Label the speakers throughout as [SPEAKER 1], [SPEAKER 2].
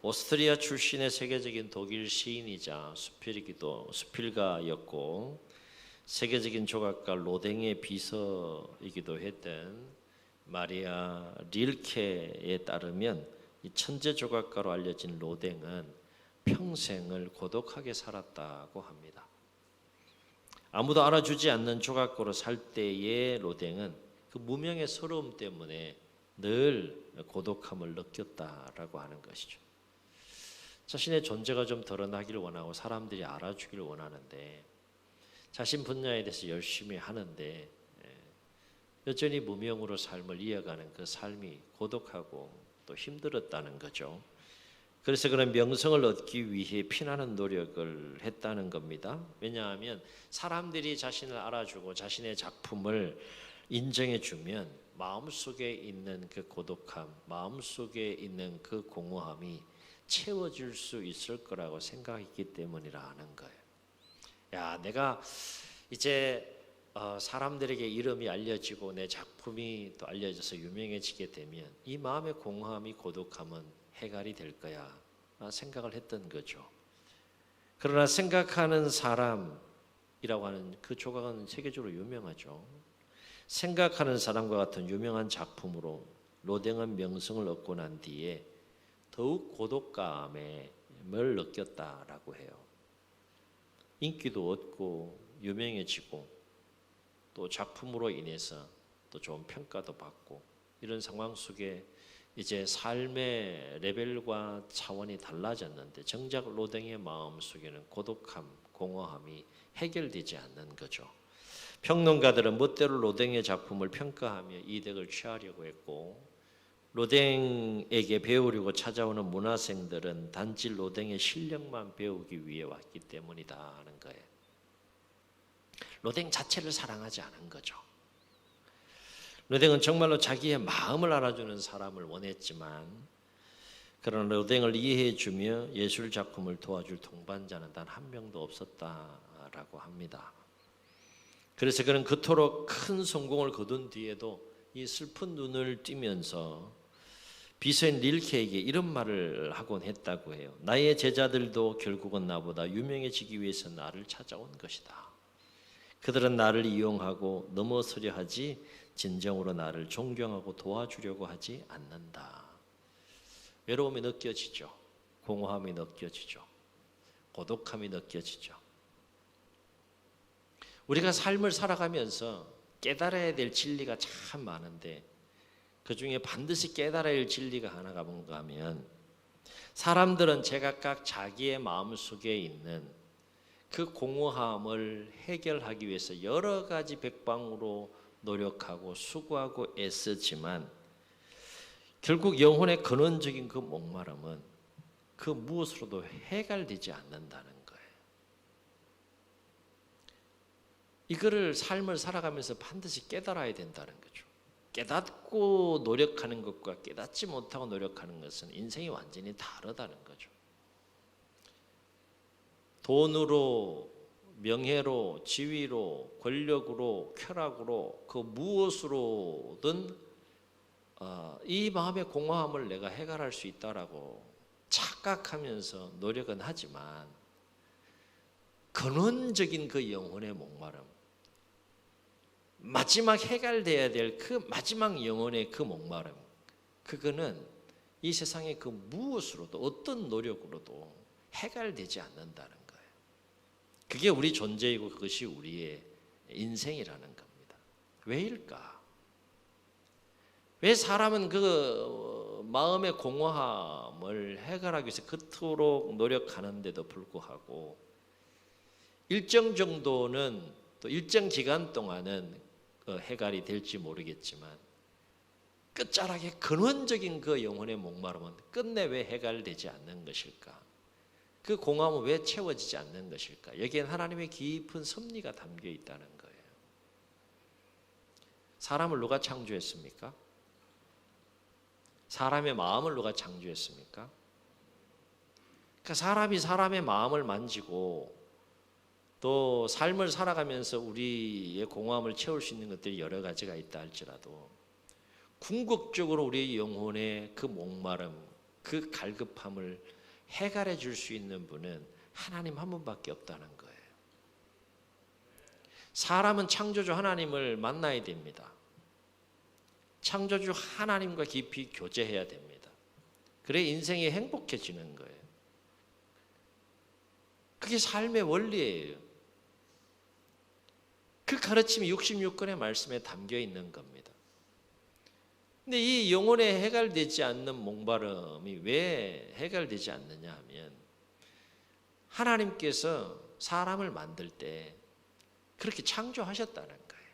[SPEAKER 1] 오스트리아 출신의 세계적인 독일 시인이자 수필가였고 세계적인 조각가 로댕의 비서이기도 했던 마리아 릴케에 따르면 이 천재 조각가로 알려진 로댕은 평생을 고독하게 살았다고 합니다. 아무도 알아주지 않는 조각가로 살 때의 로댕은 그 무명의 서러움 때문에 늘 고독함을 느꼈다라고 하는 것이죠. 자신의 존재가 좀 드러나기를 원하고 사람들이 알아주기를 원하는데 자신 분야에 대해서 열심히 하는데 여전히 무명으로 삶을 이어가는 그 삶이 고독하고 또 힘들었다는 거죠. 그래서 그런 명성을 얻기 위해 피나는 노력을 했다는 겁니다. 왜냐하면 사람들이 자신을 알아주고 자신의 작품을 인정해주면 마음속에 있는 그 고독함, 마음속에 있는 그 공허함이 채워질 수 있을 거라고 생각했기 때문이라는 거예요. 야, 내가 이제 사람들에게 이름이 알려지고 내 작품이 또 알려져서 유명해지게 되면 이 마음의 공허함이 고독함은 해결이 될 거야 생각을 했던 거죠. 그러나 생각하는 사람이라고 하는 그 조각은 세계적으로 유명하죠. 생각하는 사람과 같은 유명한 작품으로 로댕은 명성을 얻고 난 뒤에 더욱 고독감을 느꼈다라고 해요. 인기도 얻고 유명해지고 또 작품으로 인해서 또 좋은 평가도 받고 이런 상황 속에 이제 삶의 레벨과 차원이 달라졌는데 정작 로댕의 마음 속에는 고독함, 공허함이 해결되지 않는 거죠. 평론가들은 멋대로 로댕의 작품을 평가하며 이득을 취하려고 했고 로댕에게 배우려고 찾아오는 문화생들은 단지 로댕의 실력만 배우기 위해 왔기 때문이다 하는 거예요. 로댕 자체를 사랑하지 않은 거죠. 로댕은 정말로 자기의 마음을 알아주는 사람을 원했지만 그런 로댕을 이해해주며 예술 작품을 도와줄 동반자는 단 한 명도 없었다라고 합니다. 그래서 그는 그토록 큰 성공을 거둔 뒤에도 이 슬픈 눈을 띄면서 비서인 릴케에게 이런 말을 하곤 했다고 해요. 나의 제자들도 결국은 나보다 유명해지기 위해서 나를 찾아온 것이다. 그들은 나를 이용하고 넘어서려 하지 진정으로 나를 존경하고 도와주려고 하지 않는다. 외로움이 느껴지죠. 공허함이 느껴지죠. 고독함이 느껴지죠. 우리가 삶을 살아가면서 깨달아야 될 진리가 참 많은데 그 중에 반드시 깨달아야 할 진리가 하나가 뭔가 하면 사람들은 제각각 자기의 마음속에 있는 그 공허함을 해결하기 위해서 여러 가지 백방으로 노력하고 수고하고 애쓰지만 결국 영혼의 근원적인 그 목마름은 그 무엇으로도 해결되지 않는다는 거예요. 이거를 삶을 살아가면서 반드시 깨달아야 된다는 거죠. 깨닫고 노력하는 것과 깨닫지 못하고 노력하는 것은 인생이 완전히 다르다는 거죠. 돈으로, 명예로, 지위로, 권력으로, 쾌락으로 그 무엇으로든 이 마음의 공허함을 내가 해결할 수 있다라고 착각하면서 노력은 하지만 근원적인 그 영혼의 목마름, 마지막 해결돼야 될 그 마지막 영혼의 그 목마름, 그거는 이 세상의 그 무엇으로도 어떤 노력으로도 해결되지 않는다는 거예요. 그게 우리 존재이고 그것이 우리의 인생이라는 겁니다. 왜일까? 왜 사람은 그 마음의 공허함을 해결하기 위해서 그토록 노력하는데도 불구하고 일정 정도는 또 일정 기간 동안은 해결이 될지 모르겠지만 끝자락에 근원적인 그 영혼의 목마름은 끝내 왜 해결되지 않는 것일까? 그 공허함은 왜 채워지지 않는 것일까? 여기엔 하나님의 깊은 섭리가 담겨 있다는 거예요. 사람을 누가 창조했습니까? 사람의 마음을 누가 창조했습니까? 그러니까 사람이 사람의 마음을 만지고 또 삶을 살아가면서 우리의 공허함을 채울 수 있는 것들이 여러 가지가 있다 할지라도 궁극적으로 우리의 영혼의 그 목마름, 그 갈급함을 해결해 줄 수 있는 분은 하나님 한 분밖에 없다는 거예요. 사람은 창조주 하나님을 만나야 됩니다. 창조주 하나님과 깊이 교제해야 됩니다. 그래 인생이 행복해지는 거예요. 그게 삶의 원리예요. 그 가르침이 66권의 말씀에 담겨 있는 겁니다. 근데 이 영혼에 해결되지 않는 목마름이 왜 해결되지 않느냐 하면 하나님께서 사람을 만들 때 그렇게 창조하셨다는 거예요.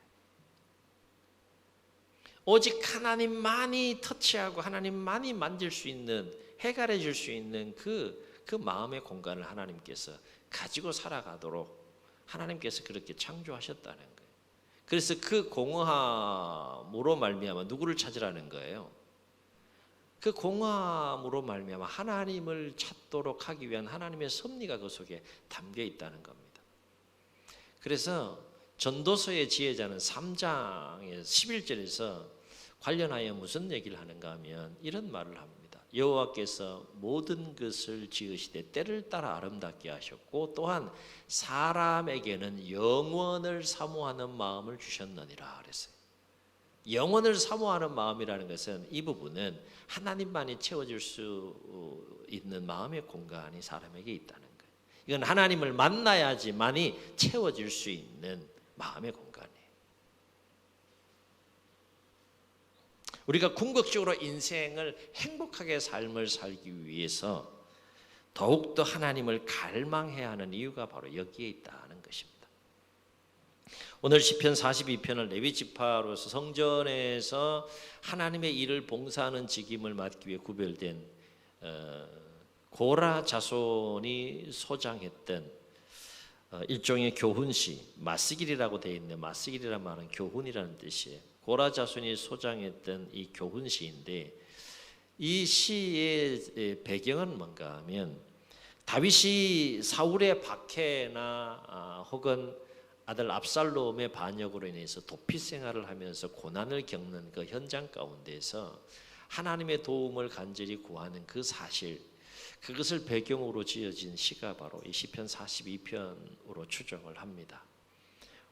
[SPEAKER 1] 오직 하나님만이 터치하고 하나님만이 만질 수 있는, 해결해 줄 수 있는 그 마음의 공간을 하나님께서 가지고 살아가도록 하나님께서 그렇게 창조하셨다는 거예요. 그래서 그 공허함으로 말미암아 누구를 찾으라는 거예요? 그 공허함으로 말미암아 하나님을 찾도록 하기 위한 하나님의 섭리가 그 속에 담겨 있다는 겁니다. 그래서 전도서의 지혜자는 3장의 11절에서 관련하여 무슨 얘기를 하는가 하면 이런 말을 합니다. 여호와께서 모든 것을 지으시되 때를 따라 아름답게 하셨고 또한 사람에게는 영원을 사모하는 마음을 주셨느니라 그랬어요. 영원을 사모하는 마음이라는 것은 이 부분은 하나님만이 채워줄 수 있는 마음의 공간이 사람에게 있다는 거예요. 이건 하나님을 만나야지만이 채워질 수 있는 마음의 공간이에요. 우리가 궁극적으로 인생을 행복하게 삶을 살기 위해서 더욱더 하나님을 갈망해야 하는 이유가 바로 여기에 있다는 것입니다. 오늘 시편 42편은 레위 지파로서 성전에서 하나님의 일을 봉사하는 직임을 맡기 위해 구별된 고라 자손이 소장했던 일종의 교훈시, 마스길이라고 되어 있는데 마스길이라는 말은 교훈이라는 뜻이에요. 고라 자손이 소장했던 이 교훈시인데 이 시의 배경은 뭔가 하면 다윗이 사울의 박해나 혹은 아들 압살롬의 반역으로 인해서 도피 생활을 하면서 고난을 겪는 그 현장 가운데서 하나님의 도움을 간절히 구하는 그 사실, 그것을 배경으로 지어진 시가 바로 이 시편 42편으로 추정을 합니다.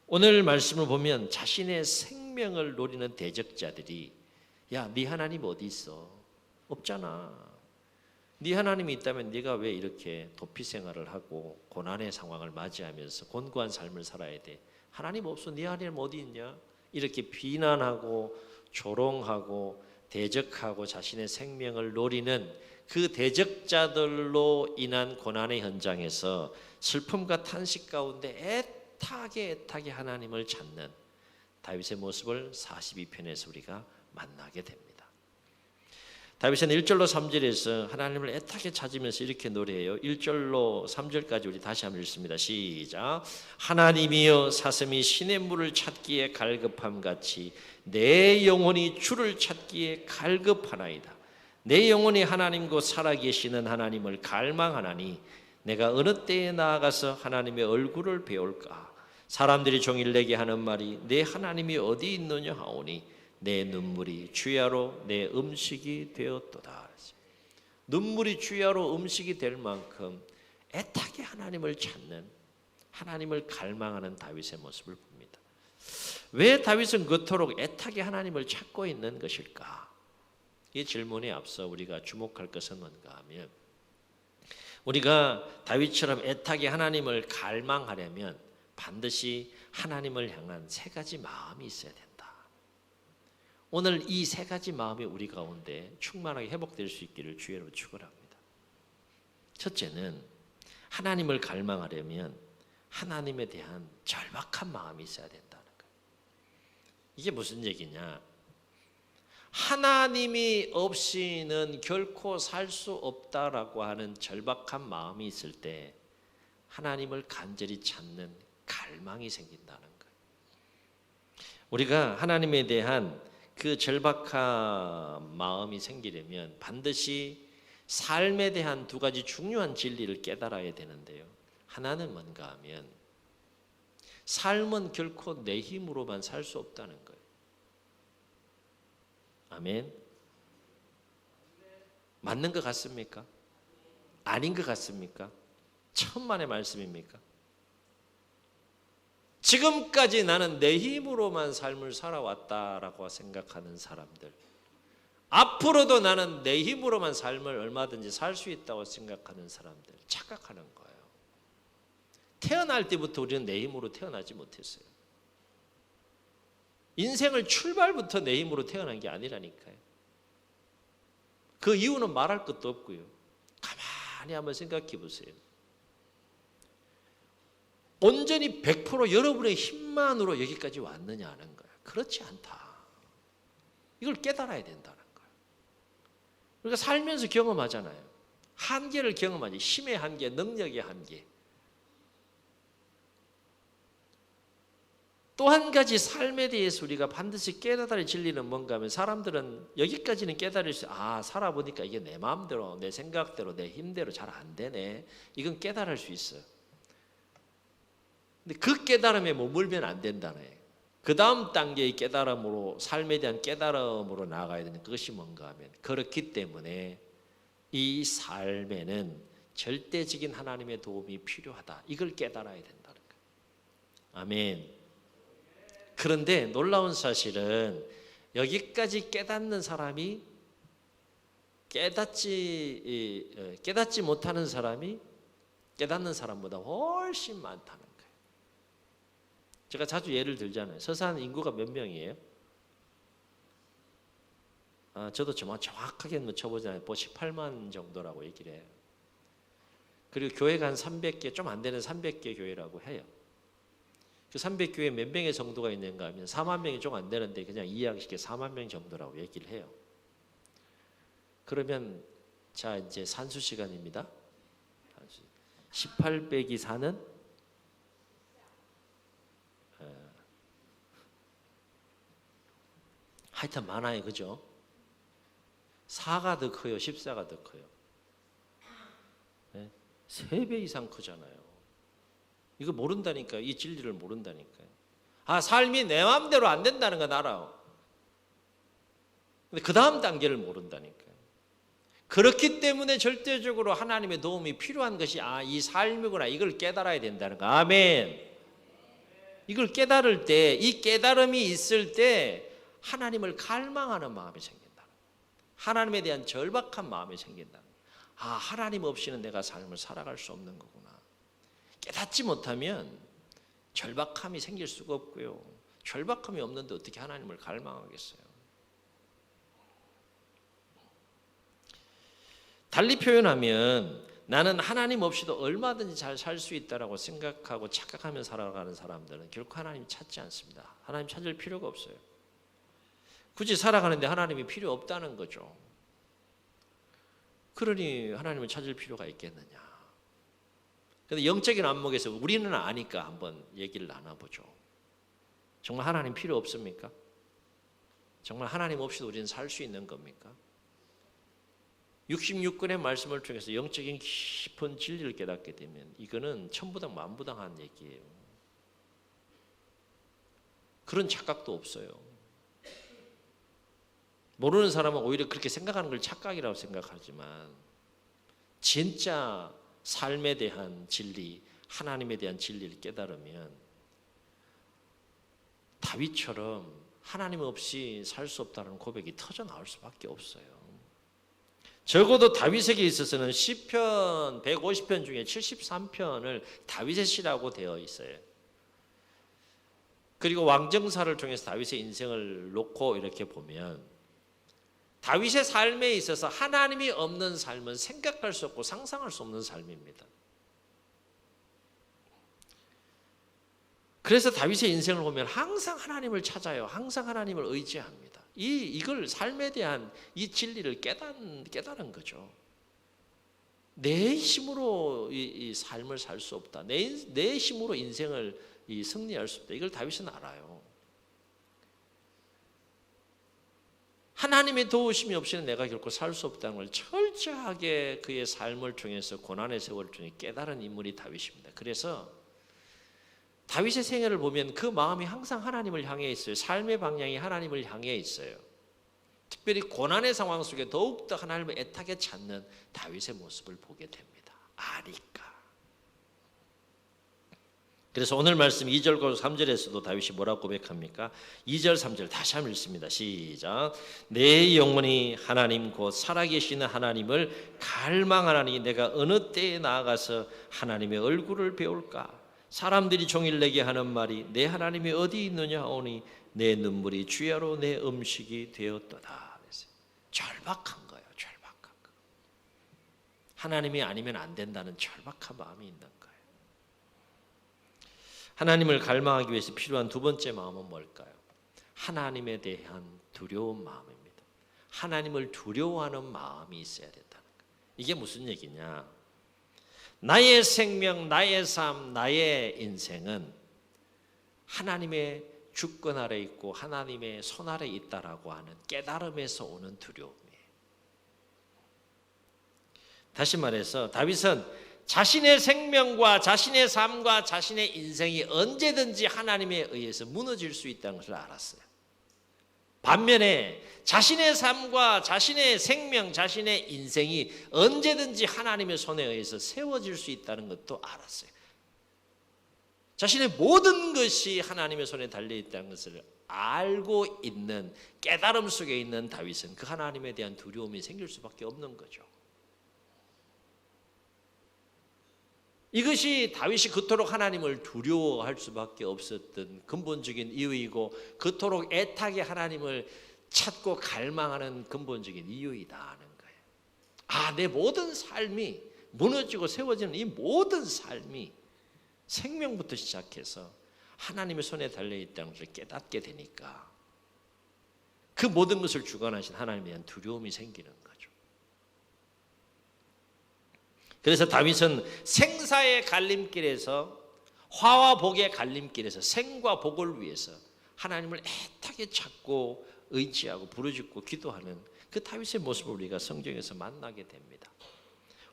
[SPEAKER 1] 오늘 말씀을 보면 자신의 생명을 노리는 대적자들이 야, 네 하나님 어디 있어? 없잖아. 네 하나님이 있다면 네가 왜 이렇게 도피 생활을 하고 고난의 상황을 맞이하면서 곤고한 삶을 살아야 돼? 하나님 없어. 네 하나님 어디 있냐? 이렇게 비난하고 조롱하고 대적하고 자신의 생명을 노리는 그 대적자들로 인한 고난의 현장에서 슬픔과 탄식 가운데 애타게 하나님을 찾는 다윗의 모습을 42편에서 우리가 만나게 됩니다. 다윗은 1절로 3절에서 하나님을 애타게 찾으면서 이렇게 노래해요. 1절로 3절까지 우리 다시 한번 읽습니다. 시작. 하나님이여 사슴이 시냇 물을 찾기에 갈급함같이 내 영혼이 주를 찾기에 갈급하나이다. 내 영혼이 하나님 곧 살아계시는 하나님을 갈망하나니 내가 어느 때에 나아가서 하나님의 얼굴을 배울까? 사람들이 종일 내게 하는 말이 내 하나님이 어디 있느냐 하오니 내 눈물이 주야로 내 음식이 되었도다. 눈물이 주야로 음식이 될 만큼 애타게 하나님을 찾는, 하나님을 갈망하는 다윗의 모습을 봅니다. 왜 다윗은 그토록 애타게 하나님을 찾고 있는 것일까? 이 질문에 앞서 우리가 주목할 것은 뭔가 하면 우리가 다윗처럼 애타게 하나님을 갈망하려면 반드시 하나님을 향한 세 가지 마음이 있어야 된다. 오늘 이 세 가지 마음이 우리 가운데 충만하게 회복될 수 있기를 주의로 축원합니다. 첫째는 하나님을 갈망하려면 하나님에 대한 절박한 마음이 있어야 된다는 거예요. 이게 무슨 얘기냐? 하나님이 없이는 결코 살 수 없다라고 하는 절박한 마음이 있을 때 하나님을 간절히 찾는 갈망이 생긴다는 거예요. 우리가 하나님에 대한 그 절박한 마음이 생기려면 반드시 삶에 대한 두 가지 중요한 진리를 깨달아야 되는데요. 하나는 뭔가 하면 삶은 결코 내 힘으로만 살 수 없다는 거예요. 아멘. 맞는 것 같습니까? 아닌 것 같습니까? 천만의 말씀입니까? 지금까지 나는 내 힘으로만 삶을 살아왔다라고 생각하는 사람들, 앞으로도 나는 내 힘으로만 삶을 얼마든지 살 수 있다고 생각하는 사람들, 착각하는 거예요. 태어날 때부터 우리는 내 힘으로 태어나지 못했어요. 인생을 출발부터 내 힘으로 태어난 게 아니라니까요. 그 이유는 말할 것도 없고요. 가만히 한번 생각해 보세요. 온전히 100% 여러분의 힘만으로 여기까지 왔느냐 하는 거예요. 그렇지 않다. 이걸 깨달아야 된다는 거예요. 우리가 살면서 경험하잖아요. 한계를 경험하지. 힘의 한계, 능력의 한계. 또 한 가지 삶에 대해서 우리가 반드시 깨달아야 진리는 뭔가 하면 사람들은 여기까지는 깨달을 수, 살아보니까 이게 내 마음대로, 내 생각대로, 내 힘대로 잘 안 되네. 이건 깨달을 수 있어요. 근데 그 깨달음에 머물면 안 된다네. 그 다음 단계의 깨달음으로, 삶에 대한 깨달음으로 나아가야 되는 것이 뭔가 하면, 그렇기 때문에 이 삶에는 절대적인 하나님의 도움이 필요하다. 이걸 깨달아야 된다는 거예요. 아멘. 그런데 놀라운 사실은 여기까지 깨닫는 사람이 깨닫지 못하는 사람이 깨닫는 사람보다 훨씬 많다는 거예요. 제가 자주 예를 들잖아요. 서산 인구가 몇 명이에요? 저도 정확하게 쳐보잖아요. 18만 정도라고 얘기를 해요. 그리고 교회가 한 300개, 좀 안 되는 300개 교회라고 해요. 그 300교회 몇 명의 정도가 있는가 하면 4만 명이 좀 안 되는데 그냥 이해하기 4만 명 정도라고 얘기를 해요. 그러면 자 이제 산수 시간입니다. 18 빼기 4는 하여튼 많아요. 그죠? 4가 더 커요. 14가 더 커요. 네? 3배 이상 크잖아요. 이거 모른다니까요. 이 진리를 모른다니까요. 삶이 내 마음대로 안 된다는 건 알아요. 근데 그 다음 단계를 모른다니까요. 그렇기 때문에 절대적으로 하나님의 도움이 필요한 것이 이 삶이구나. 이걸 깨달아야 된다는 거. 아멘. 이걸 깨달을 때, 이 깨달음이 있을 때 하나님을 갈망하는 마음이 생긴다. 하나님에 대한 절박한 마음이 생긴다. 하나님 없이는 내가 삶을 살아갈 수 없는 거구나. 깨닫지 못하면 절박함이 생길 수가 없고요. 절박함이 없는데 어떻게 하나님을 갈망하겠어요? 달리 표현하면 나는 하나님 없이도 얼마든지 잘 살 수 있다라고 생각하고 착각하며 살아가는 사람들은 결코 하나님 찾지 않습니다. 하나님 찾을 필요가 없어요. 굳이 살아가는데 하나님이 필요 없다는 거죠. 그러니 하나님을 찾을 필요가 있겠느냐? 그런데 영적인 안목에서 우리는 아니까 한번 얘기를 나눠보죠. 정말 하나님 필요 없습니까? 정말 하나님 없이도 우리는 살 수 있는 겁니까? 66권의 말씀을 통해서 영적인 깊은 진리를 깨닫게 되면 이거는 천부당 만부당한 얘기예요. 그런 착각도 없어요. 모르는 사람은 오히려 그렇게 생각하는 걸 착각이라고 생각하지만 진짜 삶에 대한 진리, 하나님에 대한 진리를 깨달으면 다윗처럼 하나님 없이 살 수 없다는 고백이 터져 나올 수밖에 없어요. 적어도 다윗에게 있어서는 시편 150편 중에 73편을 다윗의 시라고 되어 있어요. 그리고 왕정사를 통해서 다윗의 인생을 놓고 이렇게 보면 다윗의 삶에 있어서 하나님이 없는 삶은 생각할 수 없고 상상할 수 없는 삶입니다. 그래서 다윗의 인생을 보면 항상 하나님을 찾아요. 항상 하나님을 의지합니다. 이걸 삶에 대한 이 진리를 깨달은 거죠. 내 힘으로 이 삶을 살 수 없다. 내 힘으로 인생을 승리할 수 없다. 이걸 다윗은 알아요. 하나님의 도우심이 없이는 내가 결코 살 수 없다는 걸 철저하게 그의 삶을 통해서 고난의 세월을 통해 깨달은 인물이 다윗입니다. 그래서 다윗의 생애를 보면 그 마음이 항상 하나님을 향해 있어요. 삶의 방향이 하나님을 향해 있어요. 특별히 고난의 상황 속에 더욱더 하나님을 애타게 찾는 다윗의 모습을 보게 됩니다. 아니까. 그래서 오늘 말씀 2절과 3절에서도 다윗이 뭐라고 고백합니까? 2절 3절 다시 한번 읽습니다. 시작. 내 영혼이 하나님 곧 살아계시는 하나님을 갈망하나니 내가 어느 때에 나아가서 하나님의 얼굴을 배울까? 사람들이 종일 내게 하는 말이 내 하나님이 어디 있느냐 하오니 내 눈물이 주야로 내 음식이 되었도다. 절박한 거예요. 절박한 거. 하나님이 아니면 안 된다는 절박한 마음이 있는 거예요. 하나님을 갈망하기 위해서 필요한 두 번째 마음은 뭘까요? 하나님에 대한 두려운 마음입니다. 하나님을 두려워하는 마음이 있어야 된다는 거예요. 이게 무슨 얘기냐? 나의 생명, 나의 삶, 나의 인생은 하나님의 주권 아래 있고 하나님의 손 아래 있다라고 하는 깨달음에서 오는 두려움이에요. 다시 말해서 다윗은 자신의 생명과 자신의 삶과 자신의 인생이 언제든지 하나님에 의해서 무너질 수 있다는 것을 알았어요. 반면에 자신의 삶과 자신의 생명, 자신의 인생이 언제든지 하나님의 손에 의해서 세워질 수 있다는 것도 알았어요. 자신의 모든 것이 하나님의 손에 달려있다는 것을 알고 있는 깨달음 속에 있는 다윗은 그 하나님에 대한 두려움이 생길 수밖에 없는 거죠. 이것이 다윗이 그토록 하나님을 두려워할 수밖에 없었던 근본적인 이유이고 그토록 애타게 하나님을 찾고 갈망하는 근본적인 이유이다는 거예요. 아, 내 모든 삶이 무너지고 세워지는 이 모든 삶이 생명부터 시작해서 하나님의 손에 달려있다는 것을 깨닫게 되니까 그 모든 것을 주관하신 하나님에 대한 두려움이 생기는 거죠. 그래서 다윗은 생사의 갈림길에서 화와 복의 갈림길에서 생과 복을 위해서 하나님을 애타게 찾고 의지하고 부르짖고 기도하는 그 다윗의 모습을 우리가 성경에서 만나게 됩니다.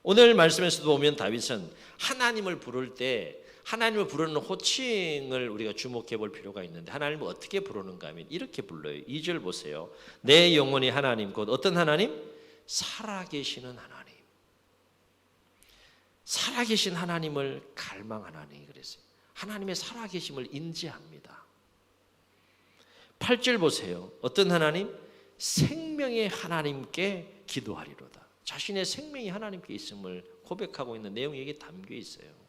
[SPEAKER 1] 오늘 말씀에서도 보면 다윗은 하나님을 부를 때 하나님을 부르는 호칭을 우리가 주목해 볼 필요가 있는데 하나님을 어떻게 부르는가 하면 이렇게 불러요. 2절 보세요. 내 영혼이 하나님 곧 어떤 하나님? 살아계시는 하나님. 살아계신 하나님을 갈망하나니 그랬어요. 하나님의 살아계심을 인지합니다. 8절 보세요. 어떤 하나님? 생명의 하나님께 기도하리로다. 자신의 생명이 하나님께 있음을 고백하고 있는 내용이 여기에 담겨 있어요.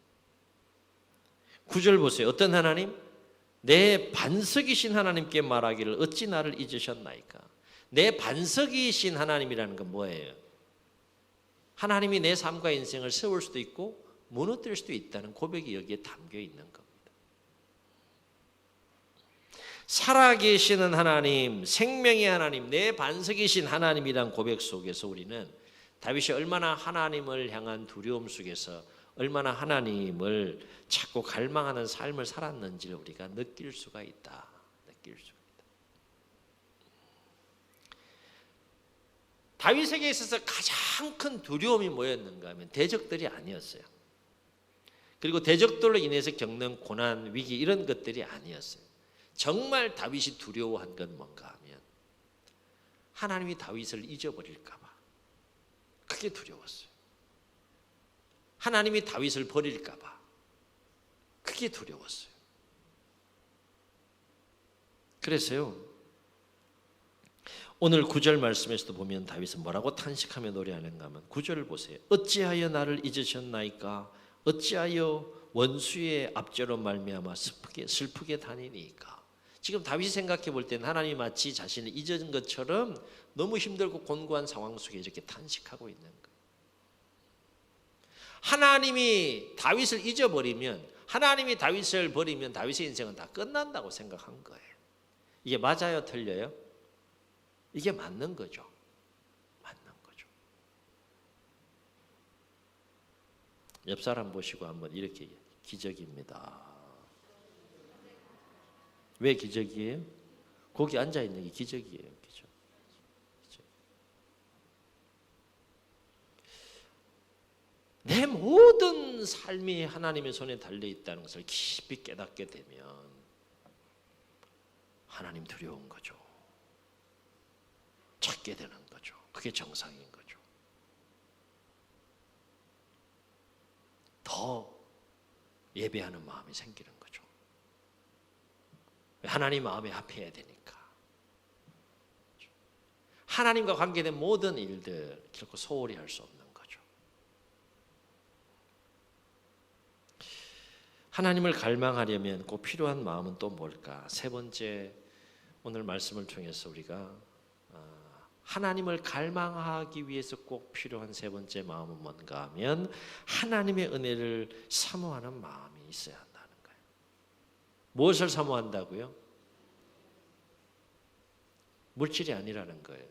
[SPEAKER 1] 9절 보세요. 어떤 하나님? 내 반석이신 하나님께 말하기를 어찌 나를 잊으셨나이까. 내 반석이신 하나님이라는 건 뭐예요? 하나님이 내 삶과 인생을 세울 수도 있고 무너뜨릴 수도 있다는 고백이 여기에 담겨 있는 겁니다. 살아계시는 하나님, 생명의 하나님, 내 반석이신 하나님이란 고백 속에서 우리는 다윗이 얼마나 하나님을 향한 두려움 속에서 얼마나 하나님을 찾고 갈망하는 삶을 살았는지를 우리가 느낄 수가 있다. 느낄 수가 있다. 다윗에게 있어서 가장 큰 두려움이 뭐였는가 하면 대적들이 아니었어요. 그리고 대적들로 인해서 겪는 고난, 위기 이런 것들이 아니었어요. 정말 다윗이 두려워한 건 뭔가 하면 하나님이 다윗을 잊어버릴까 봐 그게 두려웠어요. 하나님이 다윗을 버릴까 봐 그게 두려웠어요. 그래서요. 오늘 9절 말씀에서도 보면 다윗은 뭐라고 탄식하며 노래하는가 하면 9절을 보세요. 어찌하여 나를 잊으셨나이까? 어찌하여 원수의 압제로 말미암아 슬프게 다니니까? 지금 다윗이 생각해 볼 때는 하나님이 마치 자신을 잊은 것처럼 너무 힘들고 곤고한 상황 속에 이렇게 탄식하고 있는 거예요. 하나님이 다윗을 잊어버리면 하나님이 다윗을 버리면 다윗의 인생은 다 끝난다고 생각한 거예요. 이게 맞아요? 틀려요? 이게 맞는 거죠. 맞는 거죠. 옆 사람 보시고 한번 이렇게 기적입니다. 왜 기적이에요? 거기 앉아 있는 게 기적이에요. 기적. 내 모든 삶이 하나님의 손에 달려 있다는 것을 깊이 깨닫게 되면 하나님 두려운 거죠. 찾게 되는 거죠. 그게 정상인 거죠. 더 예배하는 마음이 생기는 거죠. 하나님 마음에 합해야 되니까. 하나님과 관계된 모든 일들 결코 소홀히 할 수 없는 거죠. 하나님을 갈망하려면 꼭 필요한 마음은 또 뭘까? 세 번째, 오늘 말씀을 통해서 우리가 하나님을 갈망하기 위해서 꼭 필요한 세 번째 마음은 뭔가 하면 하나님의 은혜를 사모하는 마음이 있어야 한다는 거예요. 무엇을 사모한다고요? 물질이 아니라는 거예요.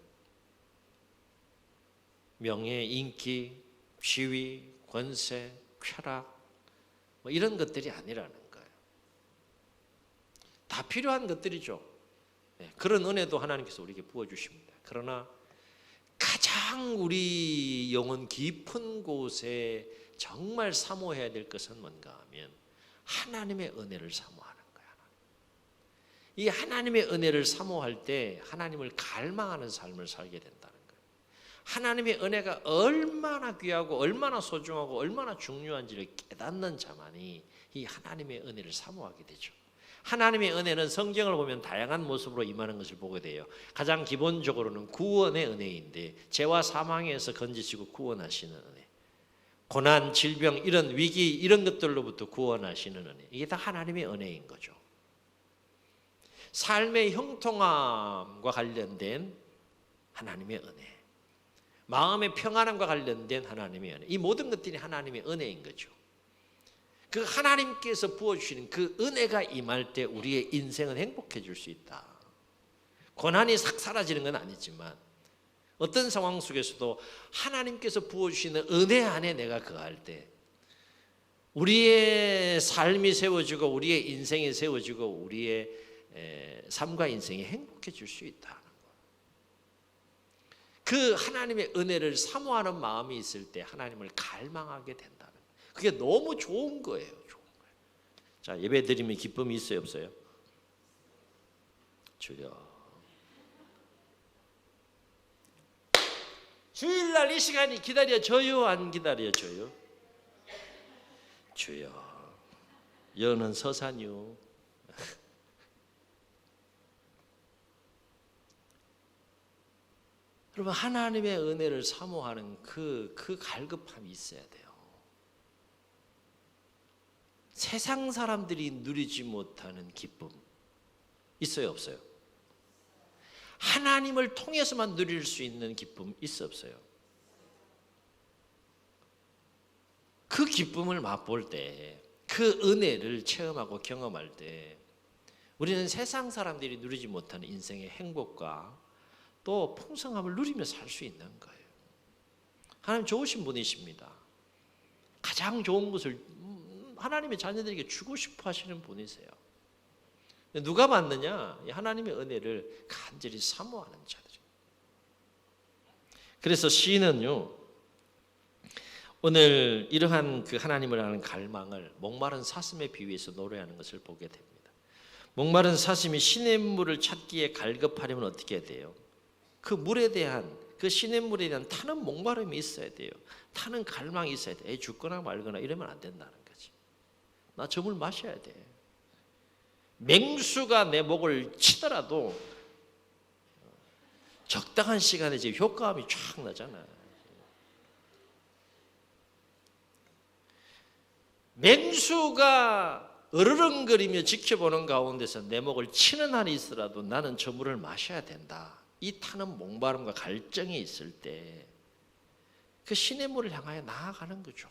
[SPEAKER 1] 명예, 인기, 지위, 권세, 쾌락 뭐 이런 것들이 아니라는 거예요. 다 필요한 것들이죠. 네, 그런 은혜도 하나님께서 우리에게 부어주십니다. 그러나 가장 우리 영혼 깊은 곳에 정말 사모해야 될 것은 뭔가 하면 하나님의 은혜를 사모하는 거야. 이 하나님의 은혜를 사모할 때 하나님을 갈망하는 삶을 살게 된다는 거예요. 하나님의 은혜가 얼마나 귀하고 얼마나 소중하고 얼마나 중요한지를 깨닫는 자만이 이 하나님의 은혜를 사모하게 되죠. 하나님의 은혜는 성경을 보면 다양한 모습으로 임하는 것을 보게 돼요. 가장 기본적으로는 구원의 은혜인데 죄와 사망에서 건지시고 구원하시는 은혜, 고난, 질병, 이런 위기 이런 것들로부터 구원하시는 은혜, 이게 다 하나님의 은혜인 거죠. 삶의 형통함과 관련된 하나님의 은혜, 마음의 평안함과 관련된 하나님의 은혜, 이 모든 것들이 하나님의 은혜인 거죠. 그 하나님께서 부어주시는 그 은혜가 임할 때 우리의 인생은 행복해질 수 있다. 고난이 싹 사라지는 건 아니지만 어떤 상황 속에서도 하나님께서 부어주시는 은혜 안에 내가 거할 때 우리의 삶이 세워지고 우리의 인생이 세워지고 우리의 삶과 인생이 행복해질 수 있다. 그 하나님의 은혜를 사모하는 마음이 있을 때 하나님을 갈망하게 된다는 거예요. 그게 너무 좋은 거예요. 좋은 거예요. 자, 예배 드리면 기쁨이 있어요, 없어요? 주여. 주일날 이 시간이 기다려져요, 안 기다려져요? 주여. 여는 서산유. 여러분, 하나님의 은혜를 사모하는 그 갈급함이 있어야 돼요. 세상 사람들이 누리지 못하는 기쁨 있어요, 없어요? 하나님을 통해서만 누릴 수 있는 기쁨 있어요, 없어요? 그 기쁨을 맛볼 때, 그 은혜를 체험하고 경험할 때 우리는 세상 사람들이 누리지 못하는 인생의 행복과 또 풍성함을 누리며 살 수 있는 거예요. 하나님 좋으신 분이십니다. 가장 좋은 것을 하나님의 자녀들에게 주고 싶어 하시는 분이세요. 누가 받느냐? 하나님의 은혜를 간절히 사모하는 자들이에요. 그래서 시인은요, 오늘 이러한 그 하나님을 아는 갈망을 목마른 사슴에 비유해서 노래하는 것을 보게 됩니다. 목마른 사슴이 시냇물을 찾기에 갈급하려면 어떻게 해야 돼요? 그 물에 대한, 그 시냇물에 대한 타는 목마름이 있어야 돼요. 타는 갈망이 있어야 돼. 죽거나 말거나 이러면 안 된다는 거지. 나 저 물 마셔야 돼. 맹수가 내 목을 치더라도 적당한 시간에 이제 효과음이 쫙 나잖아. 맹수가 으르렁거리며 지켜보는 가운데서 내 목을 치는 한이 있더라도 나는 저 물을 마셔야 된다. 이 타는 목마름과 갈증이 있을 때 그 시냇물을 향하여 나아가는 거죠.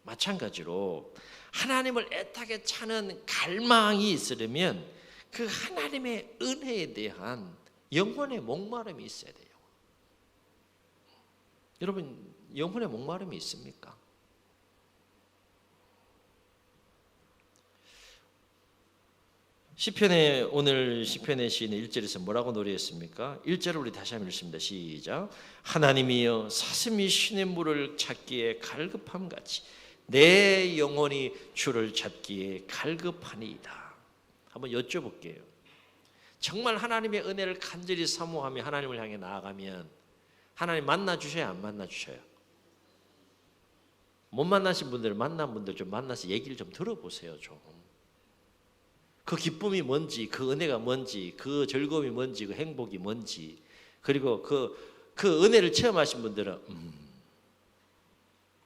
[SPEAKER 1] 마찬가지로 하나님을 애타게 차는 갈망이 있으려면 그 하나님의 은혜에 대한 영혼의 목마름이 있어야 돼요. 여러분, 영혼의 목마름이 있습니까? 시편에, 오늘 시편의 시인의 1절에서 뭐라고 노래했습니까? 1절을 우리 다시 한번 읽습니다. 시작. 하나님이여, 사슴이 시냇물을 찾기에 갈급함같이 내 영혼이 주를 찾기에 갈급하니이다. 한번 여쭤볼게요. 정말 하나님의 은혜를 간절히 사모하며 하나님을 향해 나아가면 하나님 만나 주셔야 안 만나 주셔요? 못 만나신 분들, 만난 분들 좀 만나서 얘기를 좀 들어보세요. 좀. 그 기쁨이 뭔지, 그 은혜가 뭔지, 그 즐거움이 뭔지, 그 행복이 뭔지, 그리고 그 은혜를 체험하신 분들은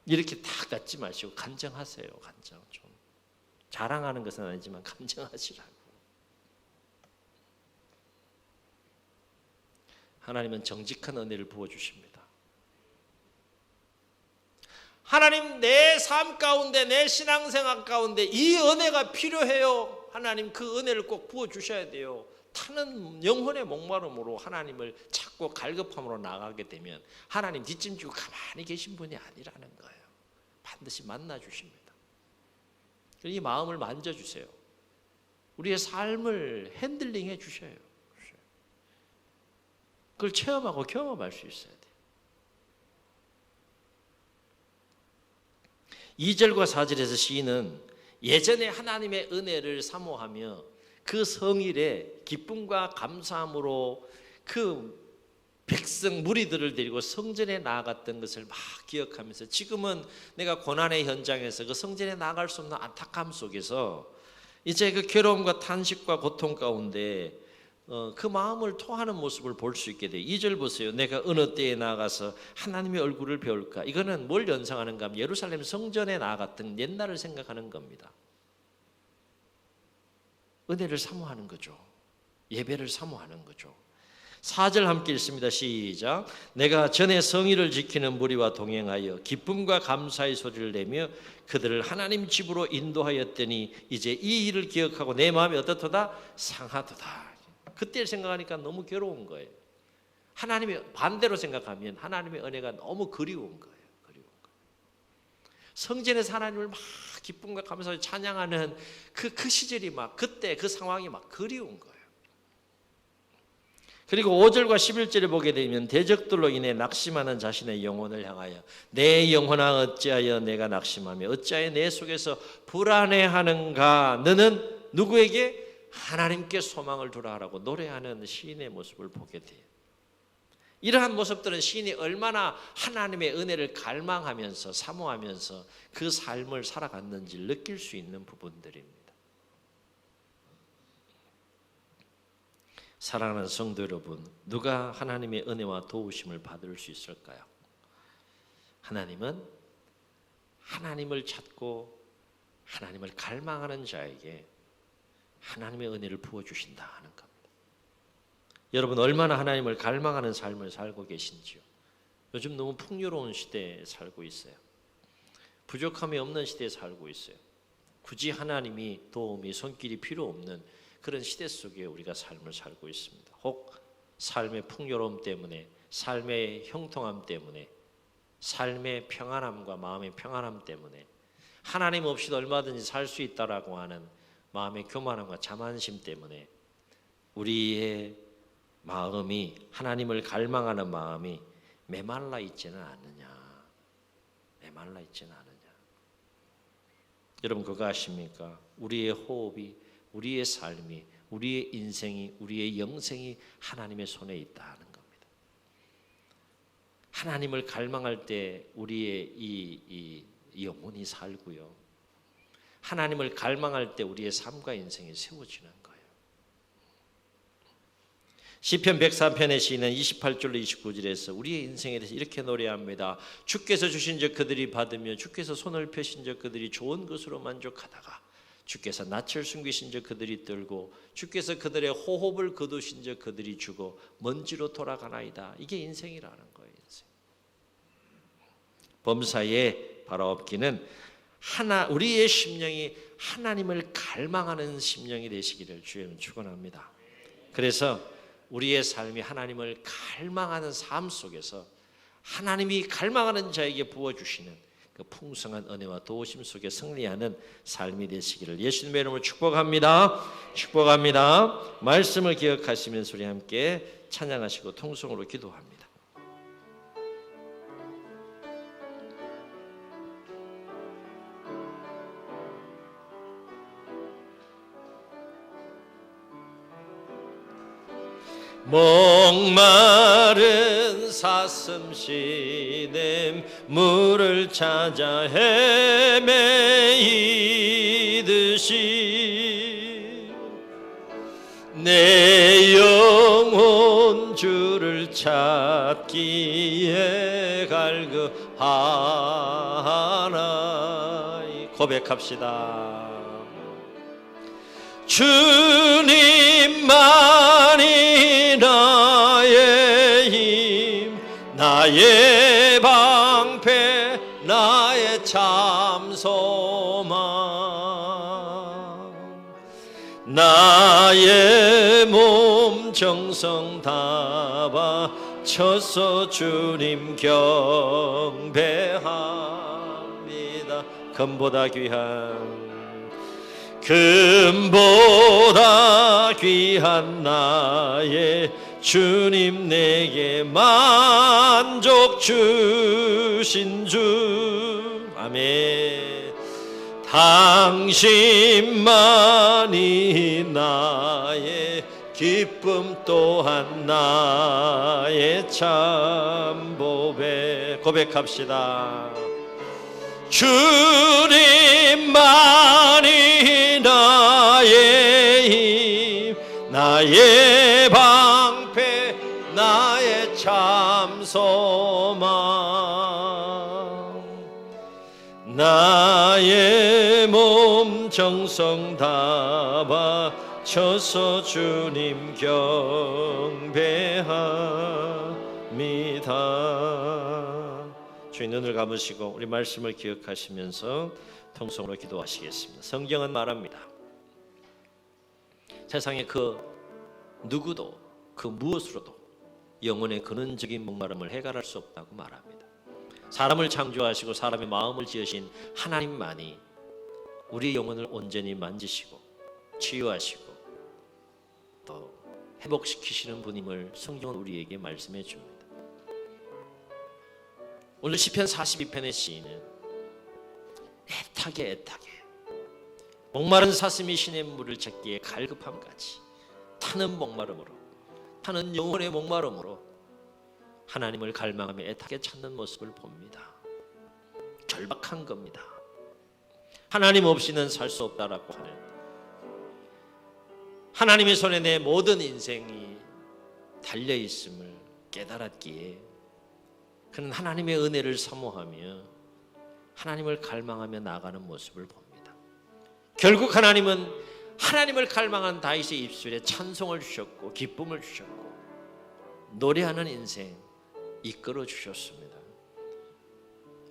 [SPEAKER 1] 이렇게 딱 갖지 마시고 간증하세요. 간증 좀. 자랑하는 것은 아니지만 간증하시라고. 하나님은 정직한 은혜를 부어주십니다. 하나님, 내 삶 가운데, 내 신앙생활 가운데 이 은혜가 필요해요. 하나님, 그 은혜를 꼭 부어주셔야 돼요. 타는 영혼의 목마름으로 하나님을 찾고 갈급함으로 나가게 되면 하나님 뒷짐지고 가만히 계신 분이 아니라는 거예요. 반드시 만나 주십니다. 이 마음을 만져주세요. 우리의 삶을 핸들링 해주셔요. 그걸 체험하고 경험할 수 있어야 돼요. 2절과 4절에서 시인은 예전에 하나님의 은혜를 사모하며 그 성일에 기쁨과 감사함으로 그 백성 무리들을 데리고 성전에 나아갔던 것을 막 기억하면서 지금은 내가 고난의 현장에서 그 성전에 나아갈 수 없는 안타까움 속에서 이제 그 괴로움과 탄식과 고통 가운데 그 마음을 토하는 모습을 볼 수 있게 돼요. 2절 보세요. 내가 어느 때에 나가서 하나님의 얼굴을 배울까? 이거는 뭘 연상하는가 하면 예루살렘 성전에 나갔던 옛날을 생각하는 겁니다. 은혜를 사모하는 거죠. 예배를 사모하는 거죠. 4절 함께 읽습니다. 시작. 내가 전에 성의를 지키는 무리와 동행하여 기쁨과 감사의 소리를 내며 그들을 하나님 집으로 인도하였더니 이제 이 일을 기억하고 내 마음이 어떻도다? 상하도다. 그때를 생각하니까 너무 괴로운 거예요. 하나님의 반대로 생각하면 하나님의 은혜가 너무 그리운 거예요. 그리운 거예요. 성전에서 하나님을 막 기쁨과 감사로 찬양하는 그 시절이 막 그때 그 상황이 막 그리운 거예요. 그리고 5절과 11절에 보게 되면 대적들로 인해 낙심하는 자신의 영혼을 향하여 내 영혼아 어찌하여 내가 낙심하며 어찌하여 내 속에서 불안해하는가? 너는 누구에게? 하나님께 소망을 두라 하라고 노래하는 시인의 모습을 보게 돼요. 이러한 모습들은 시인이 얼마나 하나님의 은혜를 갈망하면서 사모하면서 그 삶을 살아갔는지를 느낄 수 있는 부분들입니다. 사랑하는 성도 여러분, 누가 하나님의 은혜와 도우심을 받을 수 있을까요? 하나님은 하나님을 찾고 하나님을 갈망하는 자에게 하나님의 은혜를 부어주신다 하는 겁니다. 여러분 얼마나 하나님을 갈망하는 삶을 살고 계신지요? 요즘 너무 풍요로운 시대에 살고 있어요. 부족함이 없는 시대에 살고 있어요. 굳이 하나님이 도움이 손길이 필요 없는 그런 시대 속에 우리가 삶을 살고 있습니다. 혹 삶의 풍요로움 때문에, 삶의 형통함 때문에, 삶의 평안함과 마음의 평안함 때문에 하나님 없이도 얼마든지 살 수 있다라고 하는 마음의 교만함과 자만심 때문에 우리의 마음이 하나님을 갈망하는 마음이 메말라 있지는 않느냐. 메말라 있지는 않느냐. 여러분 그거 아십니까? 우리의 호흡이, 우리의 삶이, 우리의 인생이, 우리의 영생이 하나님의 손에 있다 하는 겁니다. 하나님을 갈망할 때 우리의 이 영혼이 살고요. 하나님을 갈망할 때 우리의 삶과 인생이 세워지는 거예요. 시편 103편의 시인은 28절로 29절에서 우리의 인생에 대해서 이렇게 노래합니다. 주께서 주신 적 그들이 받으며 주께서 손을 펴신 적 그들이 좋은 것으로 만족하다가 주께서 낯을 숨기신 적 그들이 떨고 주께서 그들의 호흡을 거두신 적 그들이 죽어 먼지로 돌아가나이다. 이게 인생이라는 거예요. 인생. 범사에 바라옵기는 우리의 심령이 하나님을 갈망하는 심령이 되시기를 주님 축원합니다. 그래서 우리의 삶이 하나님을 갈망하는 삶 속에서 하나님이 갈망하는 자에게 부어주시는 그 풍성한 은혜와 도우심 속에 승리하는 삶이 되시기를 예수님의 이름으로 축복합니다. 축복합니다. 말씀을 기억하시면서 우리 함께 찬양하시고 통성으로 기도합니다. 목마른 사슴 시냇 물을 찾아 헤매이듯이 내 영혼 주를 찾기에 갈급하나. 고백합시다. 주님만이 나의 힘, 나의 방패, 나의 참 소망. 나의 몸 정성 다 바쳐서 주님 경배합니다. 금보다 귀한 나의 주님, 내게 만족 주신 주. 아멘. 당신만이 나의 기쁨 또한 나의 참 보배. 고백합시다. 주님만이 나의 힘, 나의 방패, 나의 참 소망. 나의 몸 정성 다 바쳐서 주님 경배합니다. 주의 눈을 감으시고 우리 말씀을 기억하시면서 통성으로 기도하시겠습니다. 성경은 말합니다. 세상에 그 누구도 그 무엇으로도 영혼의 근원적인 목마름을 해결할 수 없다고 말합니다. 사람을 창조하시고 사람의 마음을 지으신 하나님만이 우리 영혼을 온전히 만지시고 치유하시고 또 회복시키시는 분임을 성경은 우리에게 말씀해 줍니다. 오늘 시편 42편의 시인은 애타게 목마른 사슴이 시냇물을 찾기에 갈급함같이 타는 목마름으로, 타는 영혼의 목마름으로 하나님을 갈망하며 애타게 찾는 모습을 봅니다. 절박한 겁니다. 하나님 없이는 살 수 없다라고 하는, 하나님의 손에 내 모든 인생이 달려있음을 깨달았기에 그는 하나님의 은혜를 사모하며 하나님을 갈망하며 나아가는 모습을 봅니다. 결국 하나님은 하나님을 갈망한 다윗의 입술에 찬송을 주셨고 기쁨을 주셨고 노래하는 인생 이끌어 주셨습니다.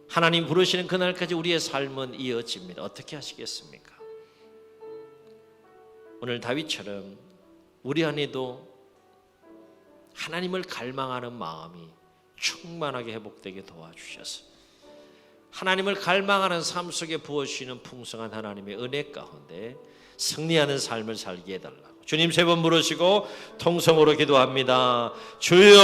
[SPEAKER 1] 하나님 부르시는 그날까지 우리의 삶은 이어집니다. 어떻게 하시겠습니까? 오늘 다윗처럼 우리 안에도 하나님을 갈망하는 마음이 충만하게 회복되게 도와주셔서 하나님을 갈망하는 삶 속에 부어주시는 풍성한 하나님의 은혜 가운데 승리하는 삶을 살게 해달라고 주님 3번 부르시고 통성으로 기도합니다. 주여